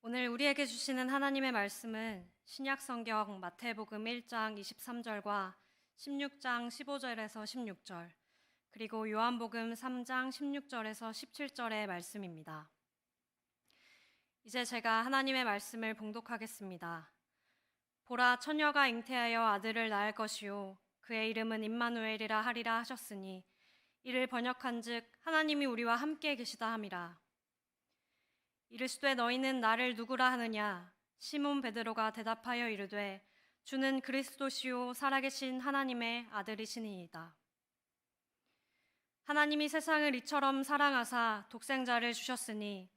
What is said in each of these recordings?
오늘 우리에게 주시는 하나님의 말씀은 신약 성경 마태복음 1장 23절과 16장 15절에서 16절, 그리고 요한복음 3장 16절에서 17절의 말씀입니다. 이제 제가 하나님의 말씀을 봉독하겠습니다. 보라, 처녀가 잉태하여 아들을 낳을 것이요 그의 이름은 임마누엘이라 하리라 하셨으니 이를 번역한즉 하나님이 우리와 함께 계시다 함이라. 이르시되 너희는 나를 누구라 하느냐? 시몬 베드로가 대답하여 이르되 주는 그리스도시요 살아계신 하나님의 아들이시니이다. 하나님이 세상을 이처럼 사랑하사 독생자를 주셨으니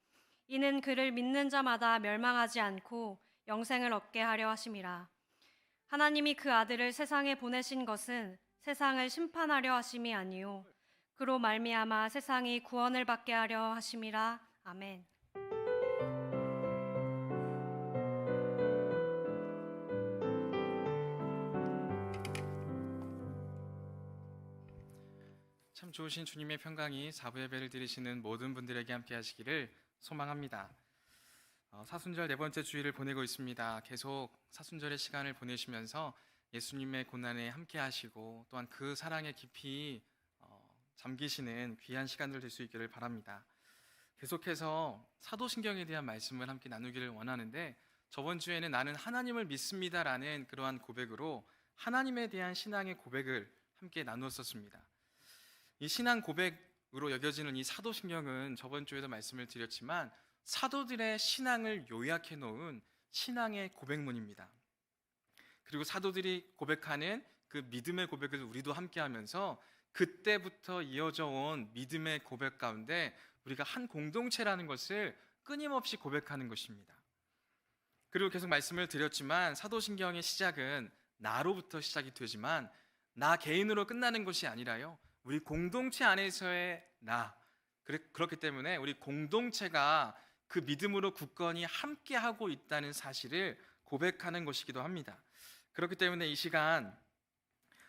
이는 그를 믿는 자마다 멸망하지 않고 영생을 얻게 하려 하심이라. 하나님이 그 아들을 세상에 보내신 것은 세상을 심판하려 하심이 아니요 그로 말미암아 세상이 구원을 받게 하려 하심이라. 아멘. 참 좋으신 주님의 평강이 사부 예배를 드리시는 모든 분들에게 함께 하시기를 소망합니다. 사순절 네 번째 주일을 보내고 있습니다. 계속 사순절의 시간을 보내시면서 예수님의 고난에 함께 하시고 또한 그 사랑에 깊이 잠기시는 귀한 시간들 될 수 있기를 바랍니다. 계속해서 사도신경에 대한 말씀을 함께 나누기를 원하는데, 저번 주에는 나는 하나님을 믿습니다라는 그러한 고백으로 하나님에 대한 신앙의 고백을 함께 나누었었습니다. 이 신앙 고백으로 여겨지는 이 사도신경은 저번 주에도 말씀을 드렸지만 사도들의 신앙을 요약해 놓은 신앙의 고백문입니다. 그리고 사도들이 고백하는 그 믿음의 고백을 우리도 함께 하면서 그때부터 이어져 온 믿음의 고백 가운데 우리가 한 공동체라는 것을 끊임없이 고백하는 것입니다. 그리고 계속 말씀을 드렸지만 사도신경의 시작은 나로부터 시작이 되지만 나 개인으로 끝나는 것이 아니라요, 우리 공동체 안에서의 나, 그렇기 때문에 우리 공동체가 그 믿음으로 굳건히 함께하고 있다는 사실을 고백하는 것이기도 합니다. 그렇기 때문에 이 시간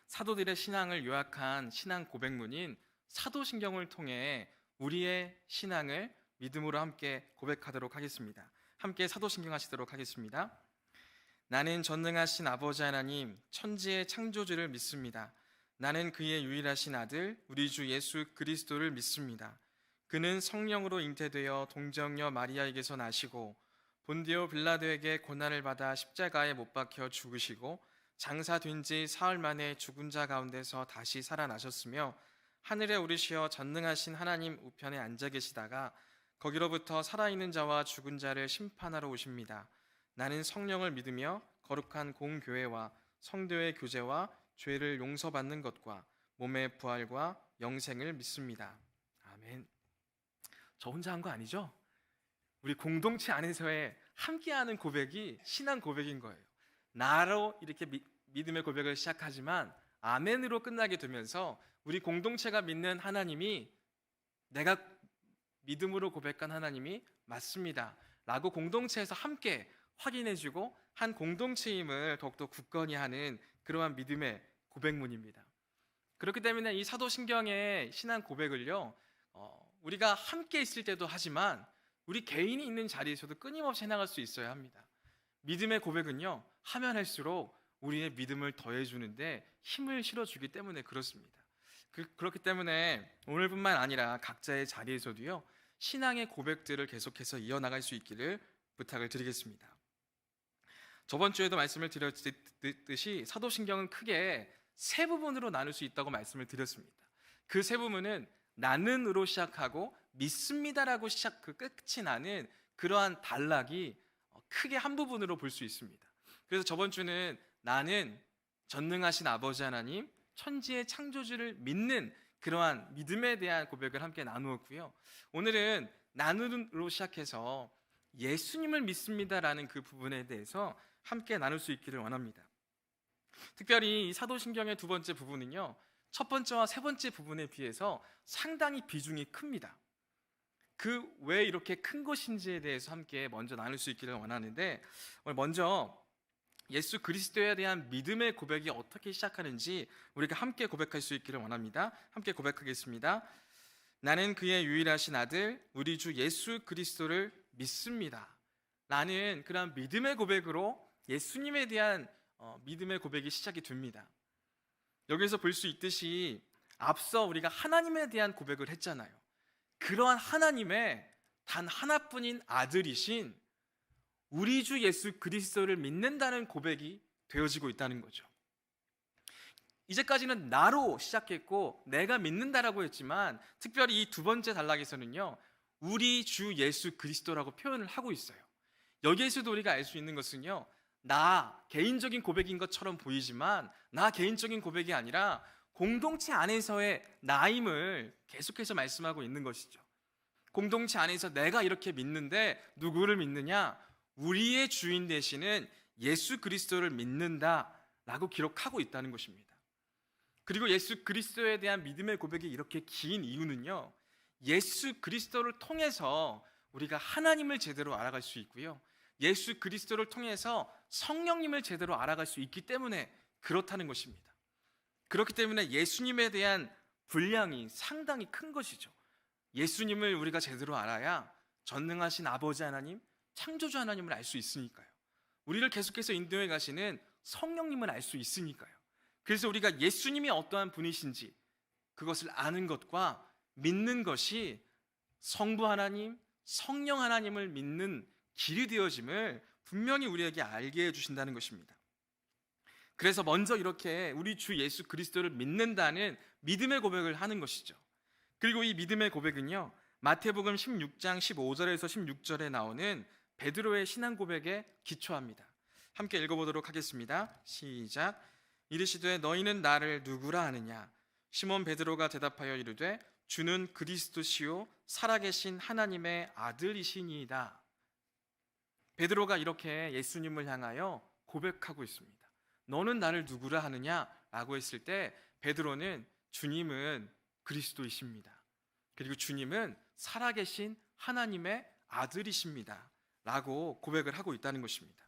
사도들의 신앙을 요약한 신앙 고백문인 사도신경을 통해 우리의 신앙을 믿음으로 함께 고백하도록 하겠습니다. 함께 사도신경 하시도록 하겠습니다. 나는 전능하신 아버지 하나님, 천지의 창조주를 믿습니다. 나는 그의 유일하신 아들 우리 주 예수 그리스도를 믿습니다. 그는 성령으로 잉태되어 동정녀 마리아에게서 나시고 본디오 빌라도에게 고난을 받아 십자가에 못 박혀 죽으시고 장사된 지 사흘 만에 죽은 자 가운데서 다시 살아나셨으며 하늘에 오르시어 전능하신 하나님 우편에 앉아 계시다가 거기로부터 살아있는 자와 죽은 자를 심판하러 오십니다. 나는 성령을 믿으며 거룩한 공교회와 성도의 교제와 죄를 용서받는 것과 몸의 부활과 영생을 믿습니다. 아멘. 저 혼자 한 거 아니죠? 우리 공동체 안에서의 함께하는 고백이 신앙 고백인 거예요. 나로 이렇게 믿음의 고백을 시작하지만 아멘으로 끝나게 되면서 우리 공동체가 믿는 하나님이, 내가 믿음으로 고백한 하나님이 맞습니다 라고 공동체에서 함께 확인해주고 한 공동체임을 더욱더 굳건히 하는 그러한 믿음의 고백문입니다. 그렇기 때문에 이 사도신경의 신앙 고백을요, 우리가 함께 있을 때도 하지만 우리 개인이 있는 자리에서도 끊임없이 해나갈 수 있어야 합니다. 믿음의 고백은요, 하면 할수록 우리의 믿음을 더해주는데 힘을 실어주기 때문에 그렇습니다. 그렇기 때문에 오늘뿐만 아니라 각자의 자리에서도요, 신앙의 고백들을 계속해서 이어나갈 수 있기를 부탁을 드리겠습니다. 저번 주에도 말씀을 드렸듯이 사도신경은 크게 세 부분으로 나눌 수 있다고 말씀을 드렸습니다. 그 세 부분은 나는으로 시작하고 믿습니다라고 끝이 나는 그러한 단락이 크게 한 부분으로 볼 수 있습니다. 그래서 저번 주는 나는 전능하신 아버지 하나님, 천지의 창조주를 믿는 그러한 믿음에 대한 고백을 함께 나누었고요. 오늘은 나는으로 시작해서 예수님을 믿습니다라는 그 부분에 대해서 함께 나눌 수 있기를 원합니다. 특별히 이 사도신경의 두 번째 부분은요, 첫 번째와 세 번째 부분에 비해서 상당히 비중이 큽니다. 그 왜 이렇게 큰 것인지에 대해서 함께 먼저 나눌 수 있기를 원하는데, 먼저 예수 그리스도에 대한 믿음의 고백이 어떻게 시작하는지 우리가 함께 고백할 수 있기를 원합니다. 함께 고백하겠습니다. 나는 그의 유일하신 아들 우리 주 예수 그리스도를 믿습니다 라는 그런 믿음의 고백으로 예수님에 대한 믿음의 고백이 시작이 됩니다. 여기서 볼 수 있듯이 앞서 우리가 하나님에 대한 고백을 했잖아요. 그러한 하나님의 단 하나뿐인 아들이신 우리 주 예수 그리스도를 믿는다는 고백이 되어지고 있다는 거죠. 이제까지는 나로 시작했고 내가 믿는다라고 했지만 특별히 이 두 번째 단락에서는요, 우리 주 예수 그리스도라고 표현을 하고 있어요. 여기에서도 우리가 알 수 있는 것은요, 나 개인적인 고백인 것처럼 보이지만 나 개인적인 고백이 아니라 공동체 안에서의 나임을 계속해서 말씀하고 있는 것이죠. 공동체 안에서 내가 이렇게 믿는데 누구를 믿느냐? 우리의 주인 되시는 예수 그리스도를 믿는다라고 기록하고 있다는 것입니다. 그리고 예수 그리스도에 대한 믿음의 고백이 이렇게 긴 이유는요, 예수 그리스도를 통해서 우리가 하나님을 제대로 알아갈 수 있고요, 예수 그리스도를 통해서 성령님을 제대로 알아갈 수 있기 때문에 그렇다는 것입니다. 그렇기 때문에 예수님에 대한 분량이 상당히 큰 것이죠. 예수님을 우리가 제대로 알아야 전능하신 아버지 하나님, 창조주 하나님을 알 수 있으니까요. 우리를 계속해서 인도해 가시는 성령님을 알 수 있으니까요. 그래서 우리가 예수님이 어떠한 분이신지 그것을 아는 것과 믿는 것이 성부 하나님, 성령 하나님을 믿는 길이 되어짐을 분명히 우리에게 알게 해주신다는 것입니다. 그래서 먼저 이렇게 우리 주 예수 그리스도를 믿는다는 믿음의 고백을 하는 것이죠. 그리고 이 믿음의 고백은요, 마태복음 16장 15절에서 16절에 나오는 베드로의 신앙 고백에 기초합니다. 함께 읽어보도록 하겠습니다. 시작. 이르시되 너희는 나를 누구라 하느냐? 시몬 베드로가 대답하여 이르되 주는 그리스도시요 살아계신 하나님의 아들이시니이다. 베드로가 이렇게 예수님을 향하여 고백하고 있습니다. 너는 나를 누구라 하느냐? 라고 했을 때 베드로는 주님은 그리스도이십니다. 그리고 주님은 살아계신 하나님의 아들이십니다. 라고 고백을 하고 있다는 것입니다.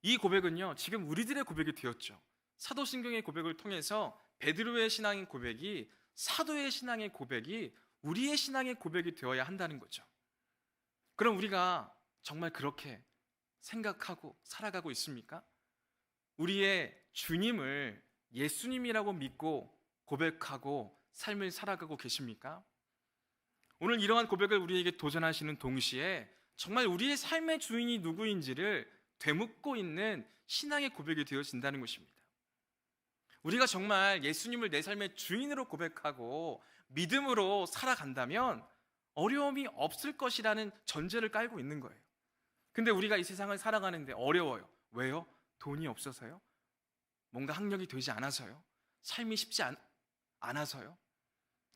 이 고백은요, 지금 우리들의 고백이 되었죠. 사도신경의 고백을 통해서 베드로의 신앙의 고백이, 사도의 신앙의 고백이 우리의 신앙의 고백이 되어야 한다는 거죠. 그럼 우리가 정말 그렇게 생각하고 살아가고 있습니까? 우리의 주님을 예수님이라고 믿고 고백하고 삶을 살아가고 계십니까? 오늘 이러한 고백을 우리에게 도전하시는 동시에 정말 우리의 삶의 주인이 누구인지를 되묻고 있는 신앙의 고백이 되어진다는 것입니다. 우리가 정말 예수님을 내 삶의 주인으로 고백하고 믿음으로 살아간다면 어려움이 없을 것이라는 전제를 깔고 있는 거예요. 근데 우리가 이 세상을 살아가는데 어려워요. 왜요? 돈이 없어서요? 뭔가 학력이 되지 않아서요? 삶이 쉽지 않아서요?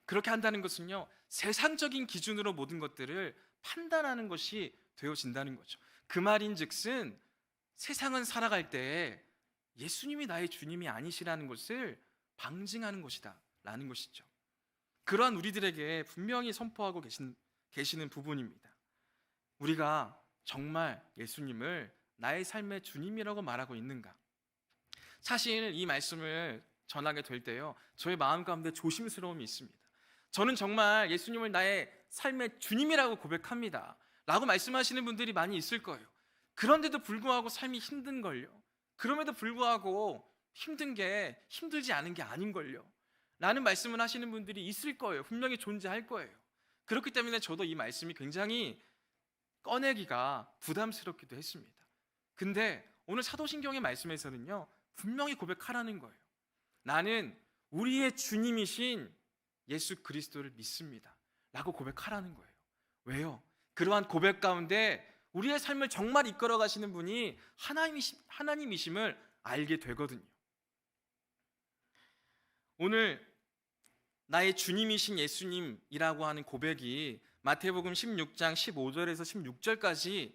그렇게 한다는 것은요, 세상적인 기준으로 모든 것들을 판단하는 것이 되어진다는 거죠. 그 말인즉슨 세상은 살아갈 때 예수님이 나의 주님이 아니시라는 것을 방증하는 것이다 라는 것이죠. 그러한 우리들에게 분명히 선포하고 계시는 부분입니다. 우리가 정말 예수님을 나의 삶의 주님이라고 말하고 있는가? 사실 이 말씀을 전하게 될 때요, 저의 마음 가운데 조심스러움이 있습니다. 저는 정말 예수님을 나의 삶의 주님이라고 고백합니다 라고 말씀하시는 분들이 많이 있을 거예요. 그런데도 불구하고 삶이 힘든걸요, 그럼에도 불구하고 힘든 게 힘들지 않은 게 아닌걸요 라는 말씀을 하시는 분들이 있을 거예요. 분명히 존재할 거예요. 그렇기 때문에 저도 이 말씀이 굉장히 꺼내기가 부담스럽기도 했습니다. 근데 오늘 사도신경의 말씀에서는요, 분명히 고백하라는 거예요. 나는 우리의 주님이신 예수 그리스도를 믿습니다 라고 고백하라는 거예요. 왜요? 그러한 고백 가운데 우리의 삶을 정말 이끌어 가시는 분이 하나님이심을 알게 되거든요. 오늘 나의 주님이신 예수님이라고 하는 고백이 마태복음 16장 15절에서 16절까지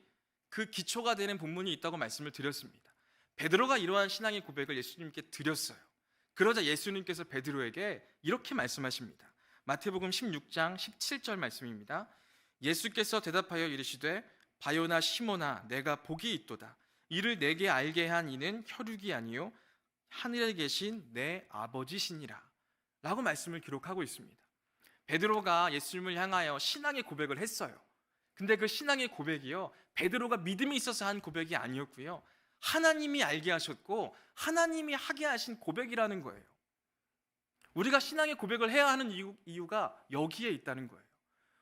그 기초가 되는 본문이 있다고 말씀을 드렸습니다. 베드로가 이러한 신앙의 고백을 예수님께 드렸어요. 그러자 예수님께서 베드로에게 이렇게 말씀하십니다. 마태복음 16장 17절 말씀입니다. 예수께서 대답하여 이르시되 바요나 시몬아 내가 복이 있도다. 이를 내게 알게 한 이는 혈육이 아니요 하늘에 계신 내 아버지시니라 라고 말씀을 기록하고 있습니다. 베드로가 예수님을 향하여 신앙의 고백을 했어요. 근데 그 신앙의 고백이요, 베드로가 믿음이 있어서 한 고백이 아니었고요, 하나님이 알게 하셨고 하나님이 하게 하신 고백이라는 거예요. 우리가 신앙의 고백을 해야 하는 이유가 여기에 있다는 거예요.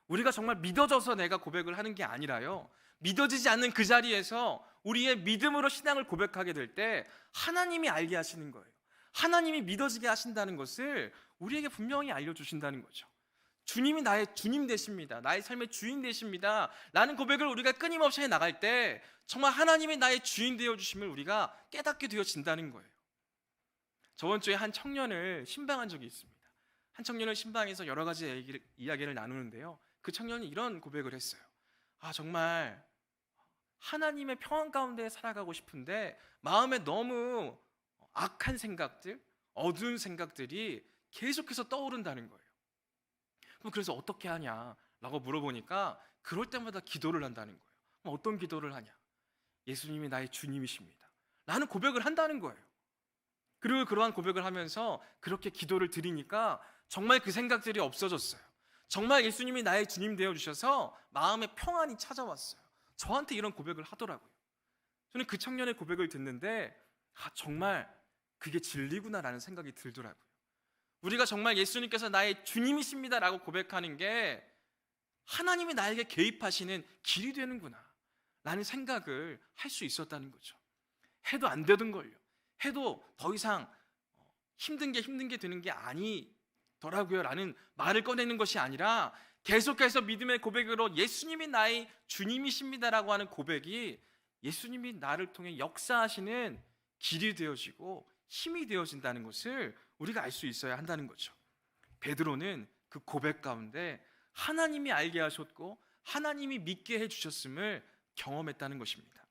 우리가 정말 믿어져서 내가 고백을 하는 게 아니라요, 믿어지지 않는 그 자리에서 우리의 믿음으로 신앙을 고백하게 될 때 하나님이 알게 하시는 거예요. 하나님이 믿어지게 하신다는 것을 우리에게 분명히 알려주신다는 거죠. 주님이 나의 주님 되십니다, 나의 삶의 주인 되십니다 라는 고백을 우리가 끊임없이 해나갈 때 정말 하나님이 나의 주인 되어주심을 우리가 깨닫게 되어진다는 거예요. 저번 주에 한 청년을 신방한 적이 있습니다. 한 청년을 신방해서 여러 가지 이야기를 나누는데요, 그 청년이 이런 고백을 했어요. 정말 하나님의 평안 가운데 살아가고 싶은데 마음에 너무 악한 생각들, 어두운 생각들이 계속해서 떠오른다는 거예요. 그래서 어떻게 하냐라고 물어보니까 그럴 때마다 기도를 한다는 거예요. 어떤 기도를 하냐? 예수님이 나의 주님이십니다 라는 고백을 한다는 거예요. 그리고 그러한 고백을 하면서 그렇게 기도를 드리니까 정말 그 생각들이 없어졌어요. 정말 예수님이 나의 주님 되어주셔서 마음에 평안이 찾아왔어요. 저한테 이런 고백을 하더라고요. 저는 그 청년의 고백을 듣는데 정말 그게 진리구나라는 생각이 들더라고요. 우리가 정말 예수님께서 나의 주님이십니다 라고 고백하는 게 하나님이 나에게 개입하시는 길이 되는구나 라는 생각을 할 수 있었다는 거죠. 해도 안 되던걸요, 해도 더 이상 힘든 게 되는 게 아니더라고요 라는 말을 꺼내는 것이 아니라 계속해서 믿음의 고백으로 예수님이 나의 주님이십니다 라고 하는 고백이 예수님이 나를 통해 역사하시는 길이 되어지고 힘이 되어진다는 것을 우리가 알 수 있어야 한다는 거죠. 베드로는 그 고백 가운데 하나님이 알게 하셨고 하나님이 믿게 해주셨음을 경험했다는 것입니다.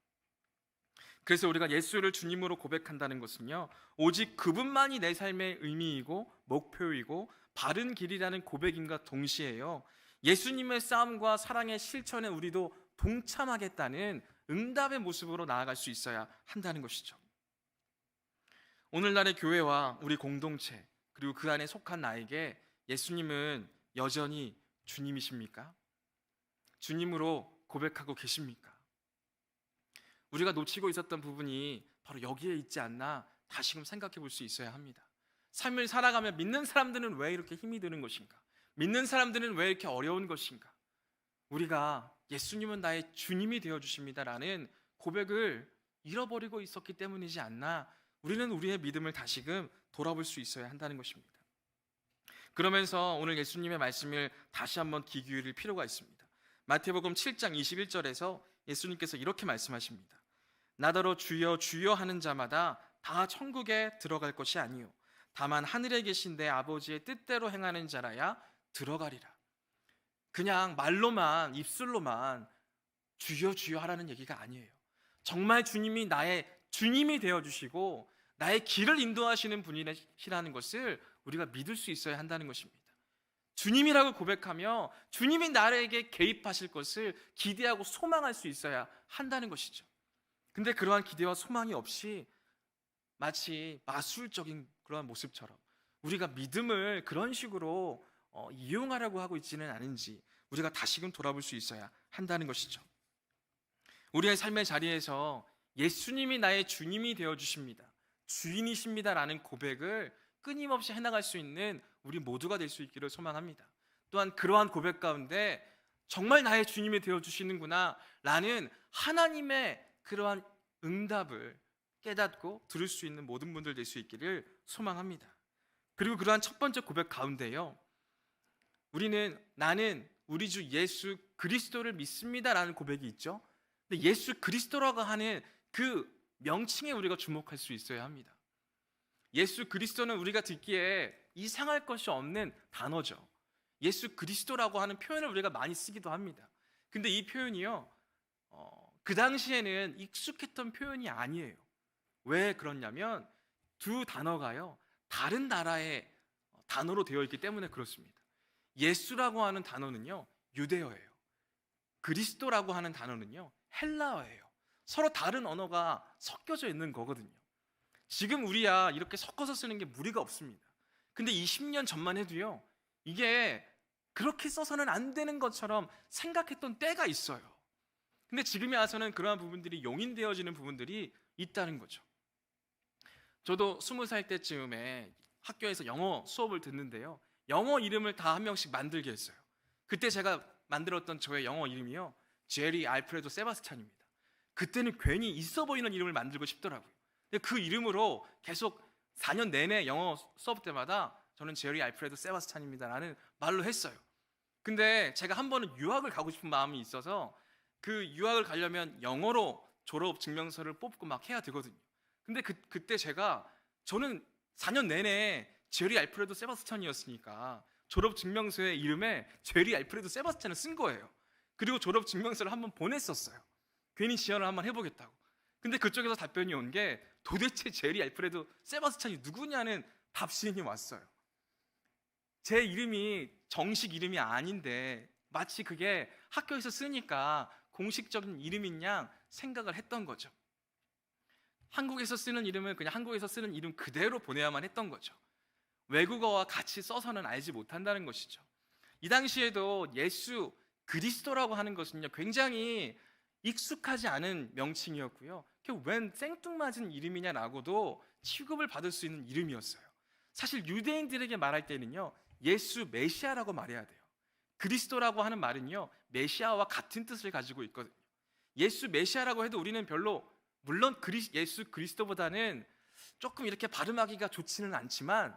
그래서 우리가 예수를 주님으로 고백한다는 것은요, 오직 그분만이 내 삶의 의미이고 목표이고 바른 길이라는 고백임과 동시에요, 예수님의 싸움과 사랑의 실천에 우리도 동참하겠다는 응답의 모습으로 나아갈 수 있어야 한다는 것이죠. 오늘날의 교회와 우리 공동체 그리고 그 안에 속한 나에게 예수님은 여전히 주님이십니까? 주님으로 고백하고 계십니까? 우리가 놓치고 있었던 부분이 바로 여기에 있지 않나 다시금 생각해 볼 수 있어야 합니다. 삶을 살아가며 믿는 사람들은 왜 이렇게 힘이 드는 것인가? 믿는 사람들은 왜 이렇게 어려운 것인가? 우리가 예수님은 나의 주님이 되어주십니다 라는 고백을 잃어버리고 있었기 때문이지 않나, 우리는 우리의 믿음을 다시금 돌아볼 수 있어야 한다는 것입니다. 그러면서 오늘 예수님의 말씀을 다시 한번 귀 기울일 필요가 있습니다. 마태복음 7장 21절에서 예수님께서 이렇게 말씀하십니다. 나더러 주여 주여 하는 자마다 다 천국에 들어갈 것이 아니요 다만 하늘에 계신 내 아버지의 뜻대로 행하는 자라야 들어가리라. 그냥 말로만, 입술로만 주여 주여 하라는 얘기가 아니에요. 정말 주님이 나의 주님이 되어주시고 나의 길을 인도하시는 분이시라는 것을 우리가 믿을 수 있어야 한다는 것입니다. 주님이라고 고백하며 주님이 나에게 개입하실 것을 기대하고 소망할 수 있어야 한다는 것이죠. 근데 그러한 기대와 소망이 없이 마치 마술적인 그러한 모습처럼 우리가 믿음을 그런 식으로 이용하려고 하고 있지는 않은지 우리가 다시금 돌아볼 수 있어야 한다는 것이죠. 우리의 삶의 자리에서 예수님이 나의 주님이 되어주십니다, 주인이십니다 라는 고백을 끊임없이 해나갈 수 있는 우리 모두가 될 수 있기를 소망합니다. 또한 그러한 고백 가운데 정말 나의 주님이 되어주시는구나 라는 하나님의 그러한 응답을 깨닫고 들을 수 있는 모든 분들 될 수 있기를 소망합니다. 그리고 그러한 첫 번째 고백 가운데요, 나는 우리 주 예수 그리스도를 믿습니다 라는 고백이 있죠. 근데 예수 그리스도라고 하는 그 명칭에 우리가 주목할 수 있어야 합니다. 예수 그리스도는 우리가 듣기에 이상할 것이 없는 단어죠. 예수 그리스도라고 하는 표현을 우리가 많이 쓰기도 합니다. 근데 이 표현이요, 그 당시에는 익숙했던 표현이 아니에요. 왜 그렇냐면 두 단어가요 다른 나라의 단어로 되어 있기 때문에 그렇습니다. 예수라고 하는 단어는요 유대어예요. 그리스도라고 하는 단어는요 헬라어예요. 서로 다른 언어가 섞여져 있는 거거든요. 지금 우리야 이렇게 섞어서 쓰는 게 무리가 없습니다. 근데 20년 전만 해도요 이게 그렇게 써서는 안 되는 것처럼 생각했던 때가 있어요. 근데 지금에 와서는 그러한 부분들이 용인되어지는 부분들이 있다는 거죠. 저도 20살 때쯤에 학교에서 영어 수업을 듣는데요, 영어 이름을 다 한 명씩 만들게 했어요. 그때 제가 만들었던 저의 영어 이름이요, 제리 알프레도 세바스찬입니다. 그때는 괜히 있어 보이는 이름을 만들고 싶더라고요. 근데 그 이름으로 계속 4년 내내 영어 수업 때마다 저는 제리 알프레도 세바스찬입니다라는 말로 했어요. 근데 제가 한 번은 유학을 가고 싶은 마음이 있어서 그 유학을 가려면 영어로 졸업 증명서를 뽑고 막 해야 되거든요. 근데 그때 저는 4년 내내 제리 알프레도 세바스찬이었으니까 졸업 증명서의 이름에 제리 알프레도 세바스찬을 쓴 거예요. 그리고 졸업 증명서를 한번 보냈었어요. 괜히 지원을 한번 해보겠다고. 근데 그쪽에서 답변이 온 게 도대체 제리 알프레도 세바스찬이 누구냐는 답신이 왔어요. 제 이름이 정식 이름이 아닌데 마치 그게 학교에서 쓰니까 공식적인 이름인 양 생각을 했던 거죠. 한국에서 쓰는 이름을 그냥 한국에서 쓰는 이름 그대로 보내야만 했던 거죠. 외국어와 같이 써서는 알지 못한다는 것이죠. 이 당시에도 예수 그리스도라고 하는 것은요, 굉장히 익숙하지 않은 명칭이었고요, 웬 생뚱맞은 이름이냐라고도 취급을 받을 수 있는 이름이었어요. 사실 유대인들에게 말할 때는요, 예수 메시아라고 말해야 돼요. 그리스도라고 하는 말은요, 메시아와 같은 뜻을 가지고 있거든요. 예수 메시아라고 해도 우리는 별로, 물론 예수 그리스도보다는 조금 이렇게 발음하기가 좋지는 않지만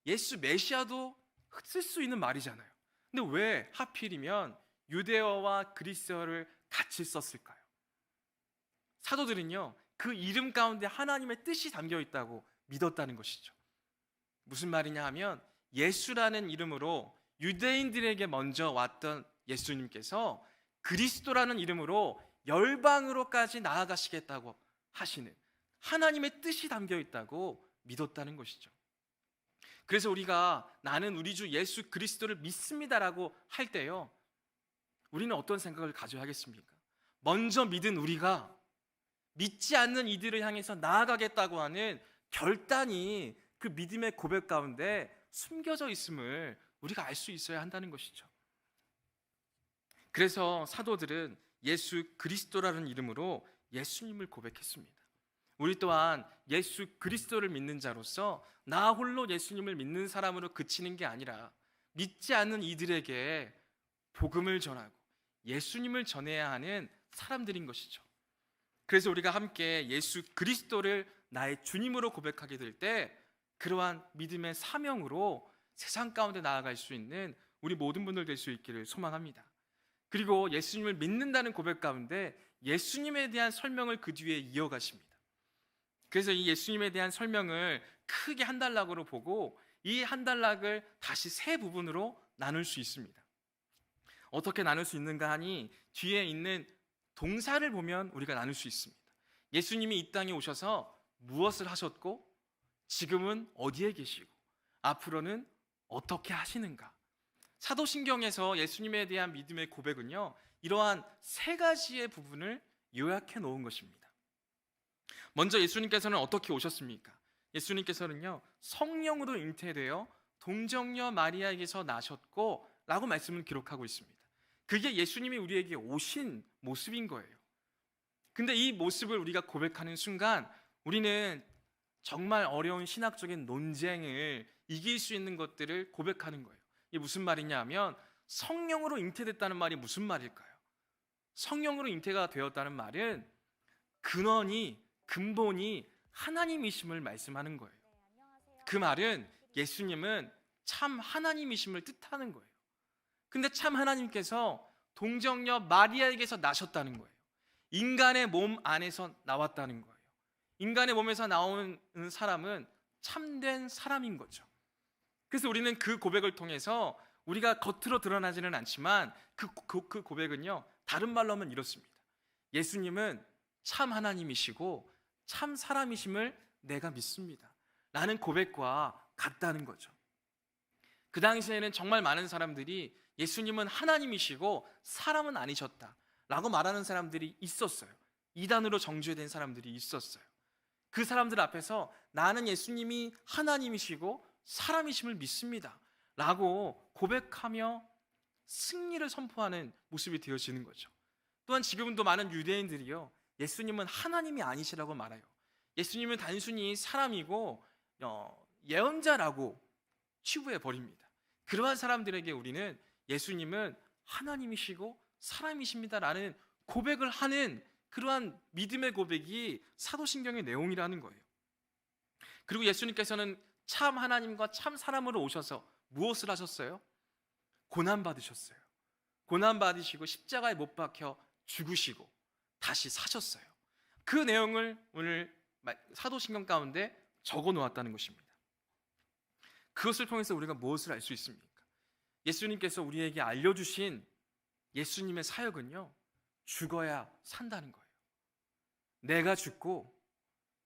예수 메시아도 쓸 수 있는 말이잖아요. 근데 왜 하필이면 유대어와 그리스어를 같이 썼을까요? 사도들은요, 그 이름 가운데 하나님의 뜻이 담겨 있다고 믿었다는 것이죠. 무슨 말이냐 하면 예수라는 이름으로 유대인들에게 먼저 왔던 예수님께서 그리스도라는 이름으로 열방으로까지 나아가시겠다고 하시는 하나님의 뜻이 담겨 있다고 믿었다는 것이죠. 그래서 우리가 나는 우리 주 예수 그리스도를 믿습니다라고 할 때요, 우리는 어떤 생각을 가져야 하겠습니까? 먼저 믿은 우리가 믿지 않는 이들을 향해서 나아가겠다고 하는 결단이 그 믿음의 고백 가운데 숨겨져 있음을 우리가 알 수 있어야 한다는 것이죠. 그래서 사도들은 예수 그리스도라는 이름으로 예수님을 고백했습니다. 우리 또한 예수 그리스도를 믿는 자로서 나 홀로 예수님을 믿는 사람으로 그치는 게 아니라 믿지 않는 이들에게 복음을 전하고 예수님을 전해야 하는 사람들인 것이죠. 그래서 우리가 함께 예수 그리스도를 나의 주님으로 고백하게 될 때 그러한 믿음의 사명으로 세상 가운데 나아갈 수 있는 우리 모든 분들 될 수 있기를 소망합니다. 그리고 예수님을 믿는다는 고백 가운데 예수님에 대한 설명을 그 뒤에 이어가십니다. 그래서 이 예수님에 대한 설명을 크게 한 단락으로 보고 이 한 단락을 다시 세 부분으로 나눌 수 있습니다. 어떻게 나눌 수 있는가 하니 뒤에 있는 동사를 보면 우리가 나눌 수 있습니다. 예수님이 이 땅에 오셔서 무엇을 하셨고 지금은 어디에 계시고 앞으로는 어떻게 하시는가. 사도신경에서 예수님에 대한 믿음의 고백은요, 이러한 세 가지의 부분을 요약해 놓은 것입니다. 먼저 예수님께서는 어떻게 오셨습니까? 예수님께서는요, 성령으로 잉태되어 동정녀 마리아에게서 나셨고 라고 말씀을 기록하고 있습니다. 그게 예수님이 우리에게 오신 모습인 거예요. 근데 이 모습을 우리가 고백하는 순간 우리는 정말 어려운 신학적인 논쟁을 이길 수 있는 것들을 고백하는 거예요. 이게 무슨 말이냐 하면 성령으로 잉태됐다는 말이 무슨 말일까요? 성령으로 잉태가 되었다는 말은 근본이 하나님이심을 말씀하는 거예요. 그 말은 예수님은 참 하나님이심을 뜻하는 거예요. 근데 참 하나님께서 동정녀 마리아에게서 나셨다는 거예요. 인간의 몸 안에서 나왔다는 거예요. 인간의 몸에서 나오는 사람은 참된 사람인 거죠. 그래서 우리는 그 고백을 통해서 우리가 겉으로 드러나지는 않지만 그 고백은요, 다른 말로 하면 이렇습니다. 예수님은 참 하나님이시고 참 사람이심을 내가 믿습니다 라는 고백과 같다는 거죠. 그 당시에는 정말 많은 사람들이 예수님은 하나님이시고 사람은 아니셨다 라고 말하는 사람들이 있었어요. 이단으로 정죄된 사람들이 있었어요. 그 사람들 앞에서 나는 예수님이 하나님이시고 사람이심을 믿습니다 라고 고백하며 승리를 선포하는 모습이 되어지는 거죠. 또한 지금도 많은 유대인들이요, 예수님은 하나님이 아니시라고 말해요. 예수님은 단순히 사람이고 예언자라고 치부해 버립니다. 그러한 사람들에게 우리는 예수님은 하나님이시고 사람이십니다라는 고백을 하는 그러한 믿음의 고백이 사도신경의 내용이라는 거예요. 그리고 예수님께서는 참 하나님과 참 사람으로 오셔서 무엇을 하셨어요? 고난 받으셨어요. 고난 받으시고 십자가에 못 박혀 죽으시고 다시 사셨어요. 그 내용을 오늘 사도신경 가운데 적어 놓았다는 것입니다. 그것을 통해서 우리가 무엇을 알 수 있습니까? 예수님께서 우리에게 알려주신 예수님의 사역은요, 죽어야 산다는 거예요. 내가 죽고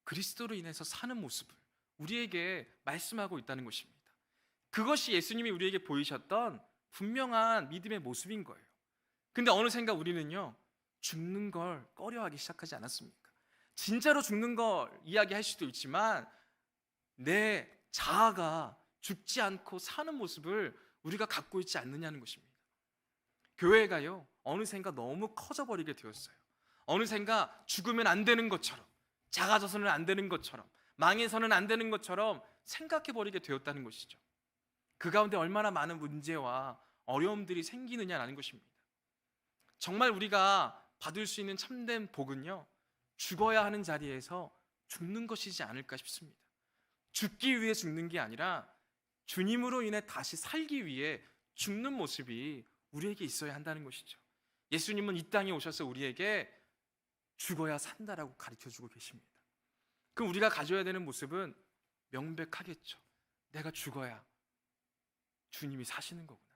그리스도로 인해서 사는 모습을 우리에게 말씀하고 있다는 것입니다. 그것이 예수님이 우리에게 보이셨던 분명한 믿음의 모습인 거예요. 근데 어느샌가 우리는요, 죽는 걸 꺼려하기 시작하지 않았습니까? 진짜로 죽는 걸 이야기할 수도 있지만 내 자아가 죽지 않고 사는 모습을 우리가 갖고 있지 않느냐는 것입니다. 교회가요, 어느샌가 너무 커져버리게 되었어요. 어느샌가 죽으면 안 되는 것처럼, 작아져서는 안 되는 것처럼, 망해서는 안 되는 것처럼 생각해버리게 되었다는 것이죠. 그 가운데 얼마나 많은 문제와 어려움들이 생기느냐라는 것입니다. 정말 우리가 받을 수 있는 참된 복은요, 죽어야 하는 자리에서 죽는 것이지 않을까 싶습니다. 죽기 위해 죽는 게 아니라 주님으로 인해 다시 살기 위해 죽는 모습이 우리에게 있어야 한다는 것이죠. 예수님은 이 땅에 오셔서 우리에게 죽어야 산다라고 가르쳐주고 계십니다. 그럼 우리가 가져야 되는 모습은 명백하겠죠. 내가 죽어야 주님이 사시는 거구나.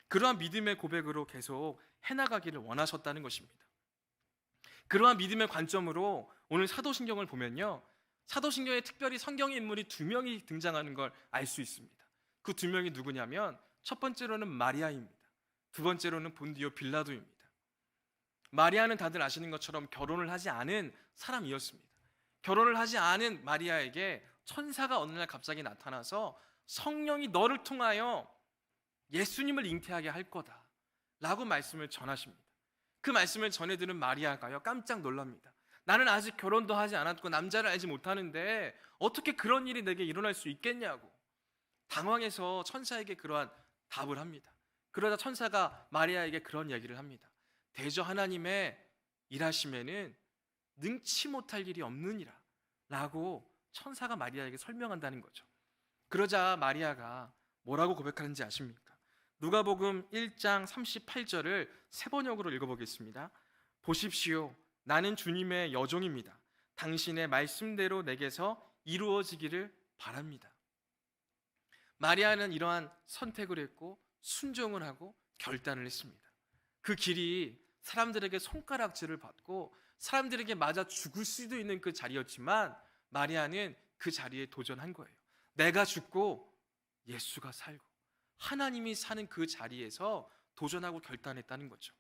그러한 믿음의 고백으로 계속 해나가기를 원하셨다는 것입니다. 그러한 믿음의 관점으로 오늘 사도신경을 보면요, 사도신경에 특별히 성경의 인물이 2명이 등장하는 걸 알 수 있습니다. 그 2명이 누구냐면 첫 번째로는 마리아입니다. 두 번째로는 본디오 빌라도입니다. 마리아는 다들 아시는 것처럼 결혼을 하지 않은 사람이었습니다. 결혼을 하지 않은 마리아에게 천사가 어느 날 갑자기 나타나서 성령이 너를 통하여 예수님을 잉태하게 할 거다 라고 말씀을 전하십니다. 그 말씀을 전해 들은 마리아가요, 깜짝 놀랍니다. 나는 아직 결혼도 하지 않았고 남자를 알지 못하는데 어떻게 그런 일이 내게 일어날 수 있겠냐고 당황해서 천사에게 그러한 답을 합니다. 그러자 천사가 마리아에게 그런 이야기를 합니다. 대저 하나님의 일하심에는 능치 못할 일이 없느니라 라고 천사가 마리아에게 설명한다는 거죠. 그러자 마리아가 뭐라고 고백하는지 아십니까? 누가복음 1장 38절을 세 번역으로 읽어보겠습니다. 보십시오, 나는 주님의 여종입니다. 당신의 말씀대로 내게서 이루어지기를 바랍니다. 마리아는 이러한 선택을 했고 순종을 하고 결단을 했습니다. 그 길이 사람들에게 손가락질을 받고 사람들에게 맞아 죽을 수도 있는 그 자리였지만 마리아는 그 자리에 도전한 거예요. 내가 죽고 예수가 살고 하나님이 사는 그 자리에서 도전하고 결단했다는 거죠.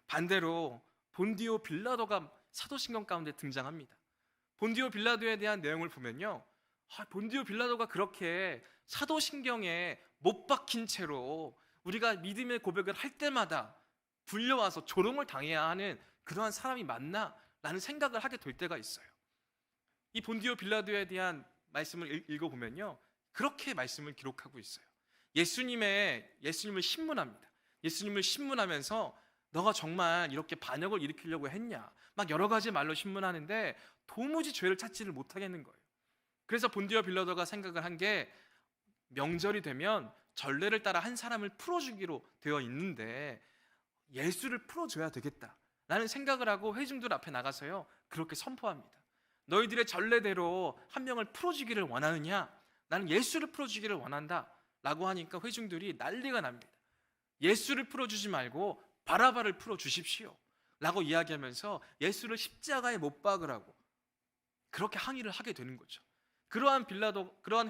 반대로 본디오 빌라도가 사도신경 가운데 등장합니다. 본디오 빌라도에 대한 내용을 보면요, 본디오 빌라도가 그렇게 사도신경에 못 박힌 채로 우리가 믿음의 고백을 할 때마다 불려와서 조롱을 당해야 하는 그러한 사람이 맞나? 라는 생각을 하게 될 때가 있어요. 이 본디오 빌라도에 대한 말씀을 읽어보면요, 그렇게 말씀을 기록하고 있어요. 예수님을 신문합니다. 예수님을 신문하면서 너가 정말 이렇게 반역을 일으키려고 했냐? 막 여러 가지 말로 신문하는데 도무지 죄를 찾지를 못하겠는 거예요. 그래서 본디오 빌라도가 생각을 한 게 명절이 되면 전례를 따라 한 사람을 풀어주기로 되어 있는데 예수를 풀어줘야 되겠다라는 생각을 하고 회중들 앞에 나가서요, 그렇게 선포합니다. 너희들의 전례대로 한 명을 풀어주기를 원하느냐? 나는 예수를 풀어주기를 원한다 라고 하니까 회중들이 난리가 납니다. 예수를 풀어주지 말고 바라바를 풀어주십시오 라고 이야기하면서 예수를 십자가에 못 박으라고 그렇게 항의를 하게 되는 거죠. 그러한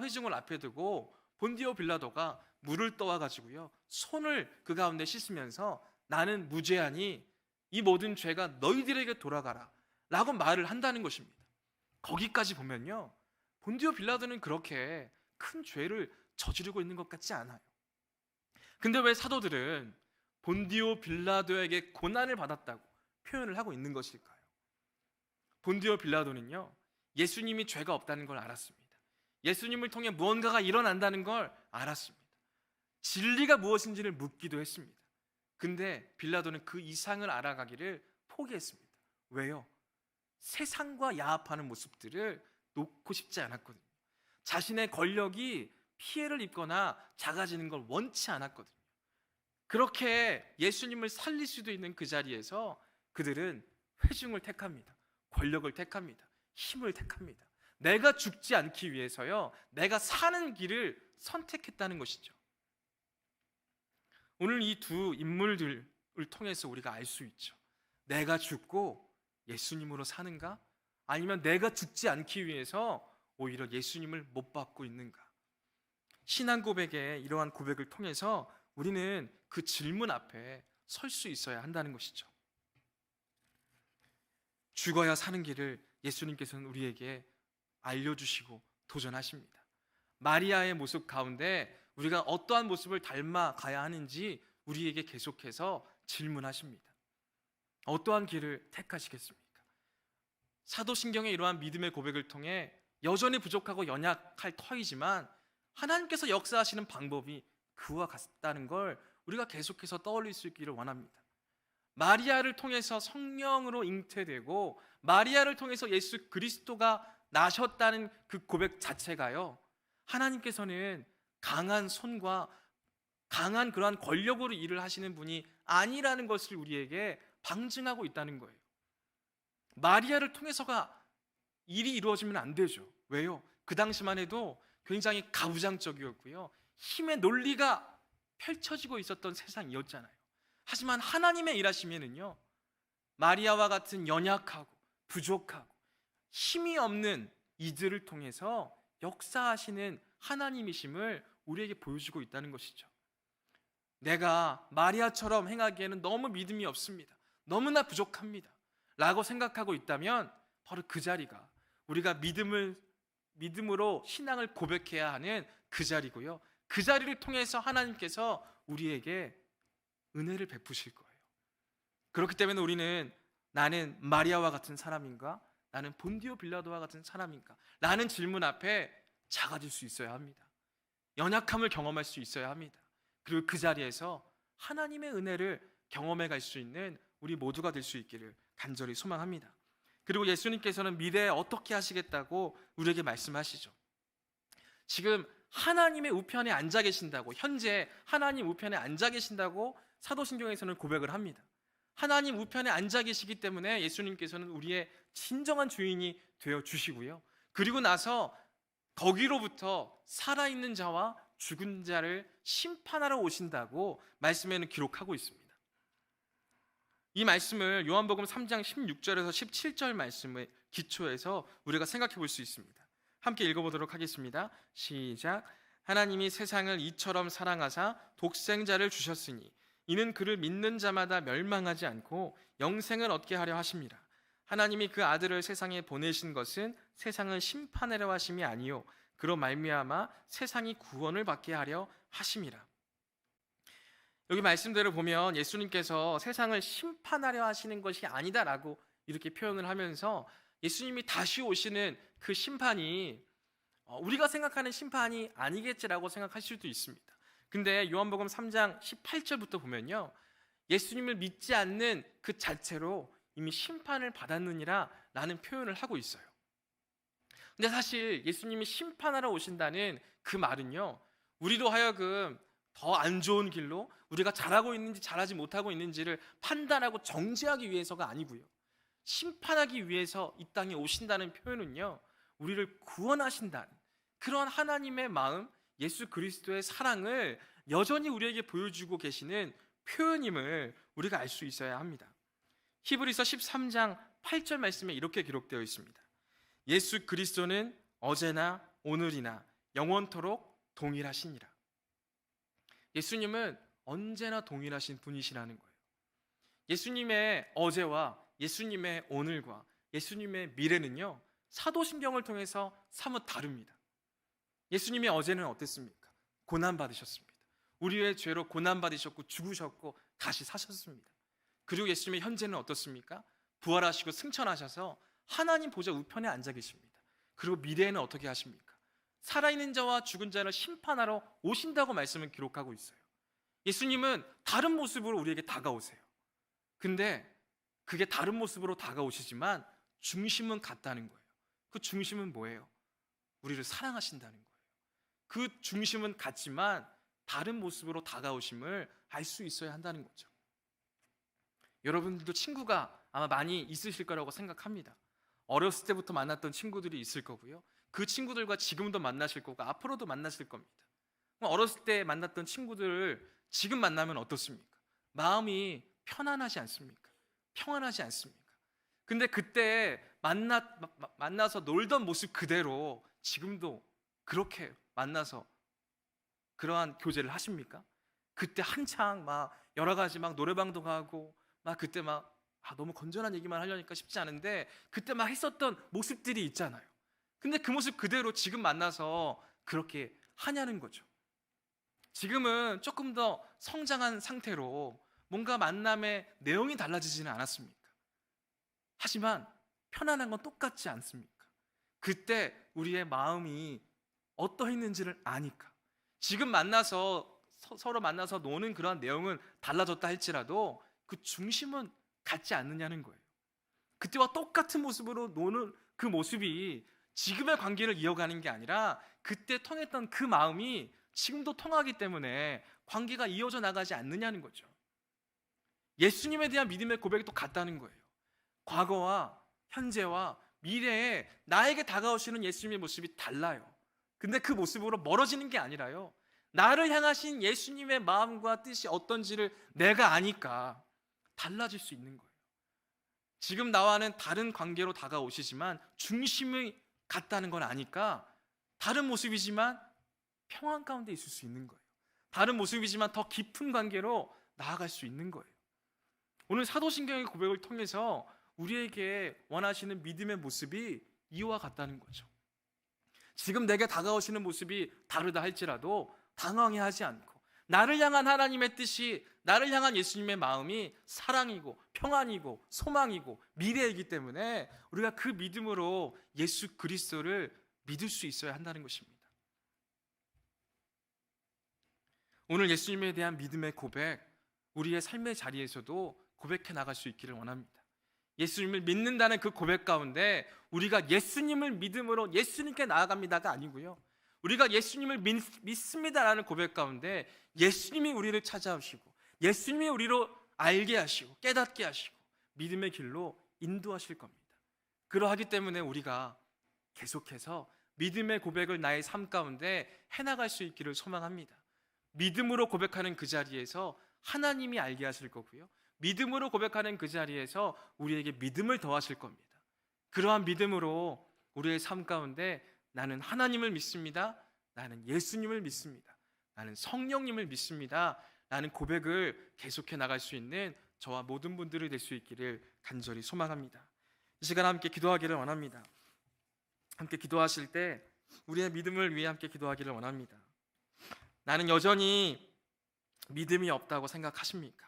회중을 앞에 두고 본디오 빌라도가 물을 떠와가지고요, 손을 그 가운데 씻으면서 나는 무죄하니 이 모든 죄가 너희들에게 돌아가라 라고 말을 한다는 것입니다. 거기까지 보면요, 본디오 빌라도는 그렇게 큰 죄를 저지르고 있는 것 같지 않아요. 근데 왜 사도들은 본디오 빌라도에게 고난을 받았다고 표현을 하고 있는 것일까요? 본디오 빌라도는요, 예수님이 죄가 없다는 걸 알았습니다. 예수님을 통해 무언가가 일어난다는 걸 알았습니다. 진리가 무엇인지를 묻기도 했습니다. 근데 빌라도는 그 이상을 알아가기를 포기했습니다. 왜요? 세상과 야합하는 모습들을 놓고 싶지 않았거든요. 자신의 권력이 피해를 입거나 작아지는 걸 원치 않았거든요. 그렇게 예수님을 살릴 수도 있는 그 자리에서 그들은 회중을 택합니다. 권력을 택합니다. 힘을 택합니다. 내가 죽지 않기 위해서요, 내가 사는 길을 선택했다는 것이죠. 오늘 이 두 인물들을 통해서 우리가 알 수 있죠. 내가 죽고 예수님으로 사는가? 아니면 내가 죽지 않기 위해서 오히려 예수님을 못 받고 있는가? 신앙 고백의 이러한 고백을 통해서 우리는 그 질문 앞에 설 수 있어야 한다는 것이죠. 죽어야 사는 길을 예수님께서는 우리에게 알려주시고 도전하십니다. 마리아의 모습 가운데 우리가 어떠한 모습을 닮아가야 하는지 우리에게 계속해서 질문하십니다. 어떠한 길을 택하시겠습니까? 사도신경의 이러한 믿음의 고백을 통해 여전히 부족하고 연약할 터이지만 하나님께서 역사하시는 방법이 그와 같다는 걸 우리가 계속해서 떠올릴 수 있기를 원합니다. 마리아를 통해서 성령으로 잉태되고 마리아를 통해서 예수 그리스도가 나셨다는 그 고백 자체가요, 하나님께서는 강한 손과 강한 그러한 권력으로 일을 하시는 분이 아니라는 것을 우리에게 방증하고 있다는 거예요. 마리아를 통해서가 일이 이루어지면 안 되죠. 왜요? 그 당시만 해도 굉장히 가부장적이었고요, 힘의 논리가 펼쳐지고 있었던 세상이었잖아요. 하지만 하나님의 일하시면은요, 마리아와 같은 연약하고 부족하고 힘이 없는 이들을 통해서 역사하시는 하나님이심을 우리에게 보여주고 있다는 것이죠. 내가 마리아처럼 행하기에는 너무 믿음이 없습니다. 너무나 부족합니다. 라고 생각하고 있다면 바로 그 자리가 우리가 믿음으로 신앙을 고백해야 하는 그 자리고요. 그 자리를 통해서 하나님께서 우리에게 은혜를 베푸실 거예요. 그렇기 때문에 우리는 나는 마리아와 같은 사람인가? 나는 본디오 빌라도와 같은 사람인가? 라는 질문 앞에 작아질 수 있어야 합니다. 연약함을 경험할 수 있어야 합니다. 그리고 그 자리에서 하나님의 은혜를 경험해 갈 수 있는 우리 모두가 될 수 있기를 간절히 소망합니다. 그리고 예수님께서는 미래에 어떻게 하시겠다고 우리에게 말씀하시죠. 지금 하나님의 우편에 앉아 계신다고, 현재 하나님 우편에 앉아 계신다고 사도신경에서는 고백을 합니다. 하나님 우편에 앉아 계시기 때문에 예수님께서는 우리의 진정한 주인이 되어 주시고요, 그리고 나서 거기로부터 살아있는 자와 죽은 자를 심판하러 오신다고 말씀에는 기록하고 있습니다. 이 말씀을 요한복음 3장 16절에서 17절 말씀을 기초해서 우리가 생각해 볼 수 있습니다. 함께 읽어보도록 하겠습니다. 시작. 하나님이 세상을 이처럼 사랑하사 독생자를 주셨으니 이는 그를 믿는 자마다 멸망하지 않고 영생을 얻게 하려 하심이라. 하나님이 그 아들을 세상에 보내신 것은 세상을 심판하려 하심이 아니요 그로 말미암아 세상이 구원을 받게 하려 하심이라. 여기 말씀대로 보면 예수님께서 세상을 심판하려 하시는 것이 아니다라고 이렇게 표현을 하면서 예수님이 다시 오시는 그 심판이 우리가 생각하는 심판이 아니겠지라고 생각할 수도 있습니다. 근데 요한복음 3장 18절부터 보면요, 예수님을 믿지 않는 그 자체로 이미 심판을 받았느니라 라는 표현을 하고 있어요. 근데 사실 예수님이 심판하러 오신다는 그 말은요, 우리로 하여금 더 안 좋은 길로 우리가 잘하고 있는지 잘하지 못하고 있는지를 판단하고 정죄하기 위해서가 아니고요, 심판하기 위해서 이 땅에 오신다는 표현은요, 우리를 구원하신다는 그런 하나님의 마음, 예수 그리스도의 사랑을 여전히 우리에게 보여주고 계시는 표현임을 우리가 알 수 있어야 합니다. 히브리서 13장 8절 말씀에 이렇게 기록되어 있습니다. 예수 그리스도는 어제나 오늘이나 영원토록 동일하시니라. 예수님은 언제나 동일하신 분이시라는 거예요. 예수님의 어제와 예수님의 오늘과 예수님의 미래는요, 사도신경을 통해서 사뭇 다릅니다. 예수님의 어제는 어땠습니까? 고난 받으셨습니다. 우리의 죄로 고난받으셨고 죽으셨고 다시 사셨습니다. 그리고 예수님의 현재는 어떻습니까? 부활하시고 승천하셔서 하나님 보좌 우편에 앉아 계십니다. 그리고 미래에는 어떻게 하십니까? 살아있는 자와 죽은 자를 심판하러 오신다고 말씀을 기록하고 있어요. 예수님은 다른 모습으로 우리에게 다가오세요. 근데 그게 다른 모습으로 다가오시지만 중심은 같다는 거예요. 그 중심은 뭐예요? 우리를 사랑하신다는 거예요. 그 중심은 같지만 다른 모습으로 다가오심을 알 수 있어야 한다는 거죠. 여러분들도 친구가 아마 많이 있으실 거라고 생각합니다. 어렸을 때부터 만났던 친구들이 있을 거고요. 그 친구들과 지금도 만나실 거고 앞으로도 만나실 겁니다. 어렸을 때 만났던 친구들을 지금 만나면 어떻습니까? 마음이 편안하지 않습니까? 평안하지 않습니까? 근데 그때 만나서 놀던 모습 그대로 지금도 그렇게 만나서 그러한 교제를 하십니까? 그때 한창 막 여러 가지 막 노래방도 가고 막 그때 막 너무 건전한 얘기만 하려니까 쉽지 않은데 그때 막 했었던 모습들이 있잖아요. 근데 그 모습 그대로 지금 만나서 그렇게 하냐는 거죠. 지금은 조금 더 성장한 상태로 뭔가 만남의 내용이 달라지지는 않았습니까? 하지만 편안한 건 똑같지 않습니까? 그때 우리의 마음이 어떠했는지를 아니까. 지금 만나서 서로 만나서 노는 그런 내용은 달라졌다 할지라도 그 중심은 같지 않느냐는 거예요. 그때와 똑같은 모습으로 노는 그 모습이 지금의 관계를 이어가는 게 아니라 그때 통했던 그 마음이 지금도 통하기 때문에 관계가 이어져 나가지 않느냐는 거죠. 예수님에 대한 믿음의 고백이 또 같다는 거예요. 과거와 현재와 미래에 나에게 다가오시는 예수님의 모습이 달라요. 근데 그 모습으로 멀어지는 게 아니라요, 나를 향하신 예수님의 마음과 뜻이 어떤지를 내가 아니까 달라질 수 있는 거예요. 지금 나와는 다른 관계로 다가오시지만 중심이 같다는 건 아니까 다른 모습이지만 평안 가운데 있을 수 있는 거예요. 다른 모습이지만 더 깊은 관계로 나아갈 수 있는 거예요. 오늘 사도신경의 고백을 통해서 우리에게 원하시는 믿음의 모습이 이와 같다는 거죠. 지금 내게 다가오시는 모습이 다르다 할지라도 당황해하지 않고 나를 향한 하나님의 뜻이, 나를 향한 예수님의 마음이 사랑이고 평안이고 소망이고 미래이기 때문에 우리가 그 믿음으로 예수 그리스도를 믿을 수 있어야 한다는 것입니다. 오늘 예수님에 대한 믿음의 고백, 우리의 삶의 자리에서도 고백해 나갈 수 있기를 원합니다. 예수님을 믿는다는 그 고백 가운데 우리가 예수님을 믿음으로 예수님께 나아갑니다가 아니고요, 우리가 예수님을 믿습니다라는 고백 가운데 예수님이 우리를 찾아오시고 예수님이 우리로 알게 하시고 깨닫게 하시고 믿음의 길로 인도하실 겁니다. 그러하기 때문에 우리가 계속해서 믿음의 고백을 나의 삶 가운데 해나갈 수 있기를 소망합니다. 믿음으로 고백하는 그 자리에서 하나님이 알게 하실 거고요, 믿음으로 고백하는 그 자리에서 우리에게 믿음을 더하실 겁니다. 그러한 믿음으로 우리의 삶 가운데 나는 하나님을 믿습니다, 나는 예수님을 믿습니다, 나는 성령님을 믿습니다 라는 고백을 계속해 나갈 수 있는 저와 모든 분들이 될 수 있기를 간절히 소망합니다. 이 시간 함께 기도하기를 원합니다. 함께 기도하실 때 우리의 믿음을 위해 함께 기도하기를 원합니다. 나는 여전히 믿음이 없다고 생각하십니까?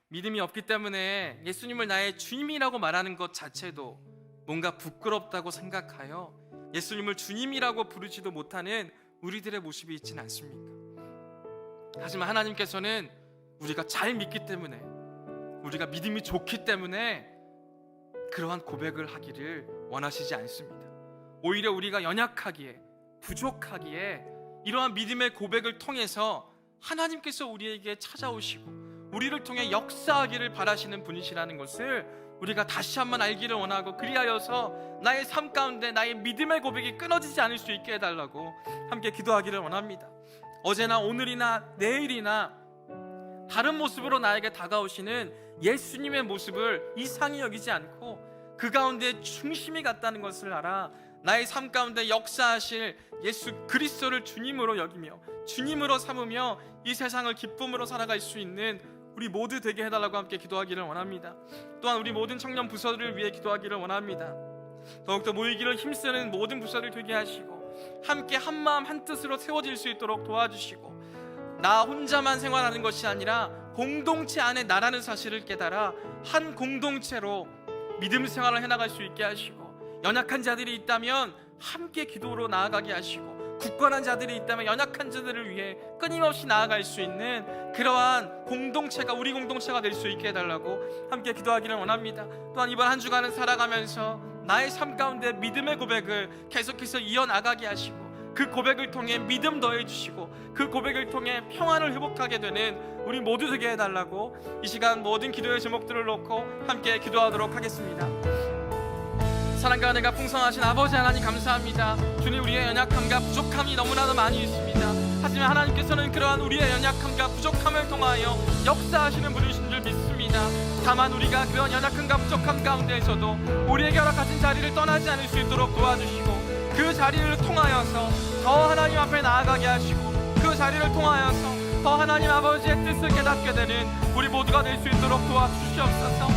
믿음이 없기 때문에 예수님을 나의 주님이라고 말하는 것 자체도 뭔가 부끄럽다고 생각하여 예수님을 주님이라고 부르지도 못하는 우리들의 모습이 있지는 않습니까? 하지만 하나님께서는 우리가 잘 믿기 때문에, 우리가 믿음이 좋기 때문에 그러한 고백을 하기를 원하시지 않습니다. 오히려 우리가 연약하기에, 부족하기에 이러한 믿음의 고백을 통해서 하나님께서 우리에게 찾아오시고 우리를 통해 역사하기를 바라시는 분이시라는 것을 우리가 다시 한번 알기를 원하고, 그리하여서 나의 삶 가운데 나의 믿음의 고백이 끊어지지 않을 수 있게 해달라고 함께 기도하기를 원합니다. 어제나 오늘이나 내일이나 다른 모습으로 나에게 다가오시는 예수님의 모습을 이상히 여기지 않고 그 가운데 중심이 같다는 것을 알아 나의 삶 가운데 역사하실 예수 그리스도를 주님으로 여기며 주님으로 삼으며 이 세상을 기쁨으로 살아갈 수 있는 우리 모두 되게 해달라고 함께 기도하기를 원합니다. 또한 우리 모든 청년 부서들을 위해 기도하기를 원합니다. 더욱더 모이기를 힘쓰는 모든 부서들 되게 하시고 함께 한마음 한뜻으로 세워질 수 있도록 도와주시고 나 혼자만 생활하는 것이 아니라 공동체 안에 나라는 사실을 깨달아 한 공동체로 믿음 생활을 해나갈 수 있게 하시고, 연약한 자들이 있다면 함께 기도로 나아가게 하시고, 굳건한 자들이 있다면 연약한 자들을 위해 끊임없이 나아갈 수 있는 그러한 공동체가 우리 공동체가 될 수 있게 해달라고 함께 기도하기를 원합니다. 또한 이번 한 주간을 살아가면서 나의 삶 가운데 믿음의 고백을 계속해서 이어나가게 하시고, 그 고백을 통해 믿음 더해주시고, 그 고백을 통해 평안을 회복하게 되는 우리 모두 되게 해달라고 이 시간 모든 기도의 제목들을 놓고 함께 기도하도록 하겠습니다. 사랑과 은혜가 풍성하신 아버지 하나님 감사합니다. 주님, 우리의 연약함과 부족함이 너무나도 많이 있습니다. 하지만 하나님께서는 그러한 우리의 연약함과 부족함을 통하여 역사하시는 분이신 줄 믿습니다. 다만 우리가 그런 연약함과 부족함 가운데에서도 우리에게 허락하신 자리를 떠나지 않을 수 있도록 도와주시고, 그 자리를 통하여서 더 하나님 앞에 나아가게 하시고, 그 자리를 통하여서 더 하나님 아버지의 뜻을 깨닫게 되는 우리 모두가 될 수 있도록 도와주시옵소서.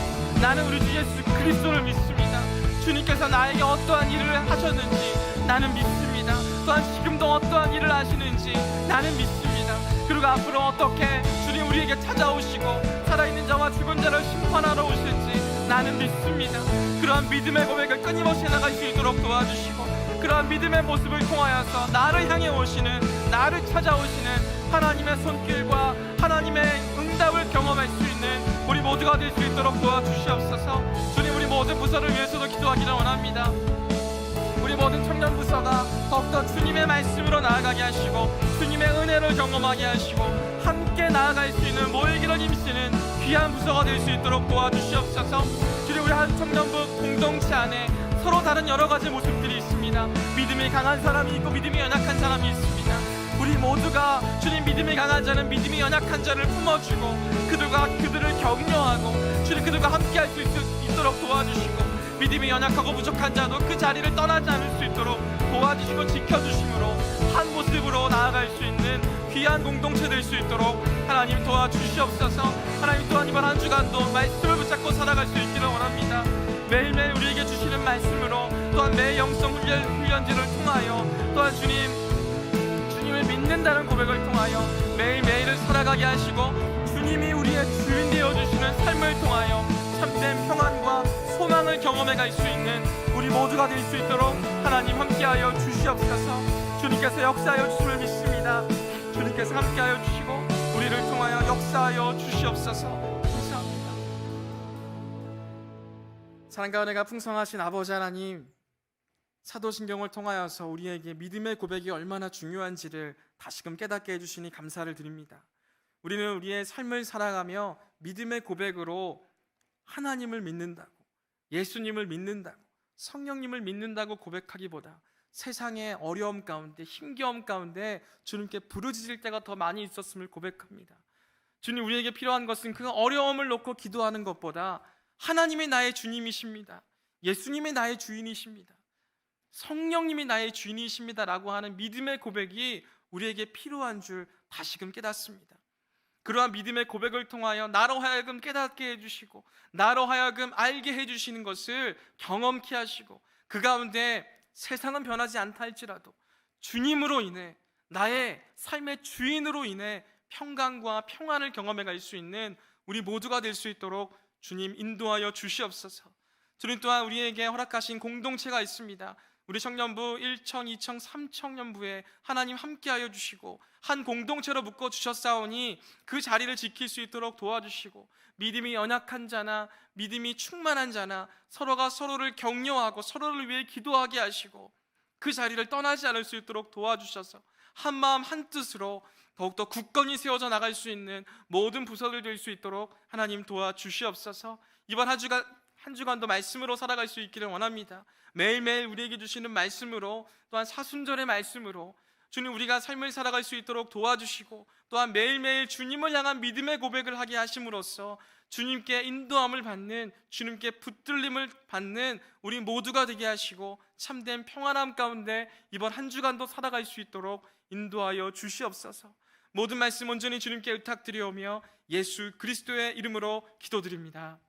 나는 우리 주 예수 그리스도를 믿습니다. 주님께서 나에게 어떠한 일을 하셨는지 나는 믿습니다. 또한 지금도 어떠한 일을 하시는지 나는 믿습니다. 그리고 앞으로 어떻게 주님 우리에게 찾아오시고 살아있는 자와 죽은 자를 심판하러 오실지 나는 믿습니다. 그러한 믿음의 고백을 끊임없이 나갈 수 있도록 도와주시고, 그러한 믿음의 모습을 통하여서 나를 향해 오시는, 나를 찾아오시는 하나님의 손길과 하나님의 응답을 경험할 수 있는 우리 모두가 될 수 있도록 도와주시옵소서. 주님, 우리 모든 부서를 위해서도 기도하기를 원합니다. 우리 모든 청년 부서가 더욱더 주님의 말씀으로 나아가게 하시고, 주님의 은혜를 경험하게 하시고, 함께 나아갈 수 있는 모이기를 힘쓰는 귀한 부서가 될 수 있도록 도와주시옵소서. 주님, 우리 한 청년부 공동체 안에 서로 다른 여러 가지 모습들이 있습니다. 믿음이 강한 사람이 있고 믿음이 연약한 사람이 있습니다. 우리 모두가 주님, 믿음이 강한 자는 믿음이 연약한 자를 품어주고, 그들을 격려하고, 주님 그들과 함께할 수 있도록 도와주시고, 믿음이 연약하고 부족한 자도 그 자리를 떠나지 않을 수 있도록 도와주시고 지켜주심으로 한 모습으로 나아갈 수 있는 귀한 공동체 될 수 있도록 하나님 도와주시옵소서. 하나님, 또한 이번 한 주간도 말씀을 붙잡고 살아갈 수 있기를 원합니다. 매일매일 우리에게 주시는 말씀으로, 또한 매 영성 훈련지를 통하여, 또한 주님을 믿는다는 고백을 통하여 매일매일을 살아가게 하시고, 주님이 우리의 주인 되어주시는 삶을 통하여 참된 평안과 소망을 경험해 갈 수 있는 우리 모두가 될 수 있도록 하나님 함께하여 주시옵소서. 주님께서 역사하여 주심을 믿습니다. 주님께서 함께하여 주시고 우리를 통하여 역사하여 주시옵소서. 감사합니다. 사랑과 은혜가 풍성하신 아버지 하나님, 사도신경을 통하여서 우리에게 믿음의 고백이 얼마나 중요한지를 다시금 깨닫게 해주시니 감사를 드립니다. 우리는 우리의 삶을 살아가며 믿음의 고백으로 하나님을 믿는다고, 예수님을 믿는다고, 성령님을 믿는다고 고백하기보다 세상의 어려움 가운데, 힘겨움 가운데 주님께 부르짖을 때가 더 많이 있었음을 고백합니다. 주님, 우리에게 필요한 것은 그 어려움을 놓고 기도하는 것보다 하나님이 나의 주님이십니다, 예수님이 나의 주인이십니다, 성령님이 나의 주인이십니다 라고 하는 믿음의 고백이 우리에게 필요한 줄 다시금 깨닫습니다. 그러한 믿음의 고백을 통하여 나로 하여금 깨닫게 해주시고, 나로 하여금 알게 해주시는 것을 경험케 하시고, 그 가운데 세상은 변하지 않다 할지라도 주님으로 인해, 나의 삶의 주인으로 인해 평강과 평안을 경험해 갈 수 있는 우리 모두가 될 수 있도록 주님 인도하여 주시옵소서. 주님, 또한 우리에게 허락하신 공동체가 있습니다. 우리 청년부 1청, 2청, 3청년부에 하나님 함께하여 주시고 한 공동체로 묶어 주셨사오니 그 자리를 지킬 수 있도록 도와주시고, 믿음이 연약한 자나 믿음이 충만한 자나 서로가 서로를 격려하고 서로를 위해 기도하게 하시고 그 자리를 떠나지 않을 수 있도록 도와주셔서 한마음 한뜻으로 더욱더 굳건히 세워져 나갈 수 있는 모든 부서들 될 수 있도록 하나님 도와주시옵소서. 이번 한 주간도 말씀으로 살아갈 수 있기를 원합니다. 매일매일 우리에게 주시는 말씀으로, 또한 사순절의 말씀으로 주님, 우리가 삶을 살아갈 수 있도록 도와주시고, 또한 매일매일 주님을 향한 믿음의 고백을 하게 하심으로써 주님께 인도함을 받는, 주님께 붙들림을 받는 우리 모두가 되게 하시고 참된 평안함 가운데 이번 한 주간도 살아갈 수 있도록 인도하여 주시옵소서. 모든 말씀 온전히 주님께 의탁드리오며 예수 그리스도의 이름으로 기도드립니다.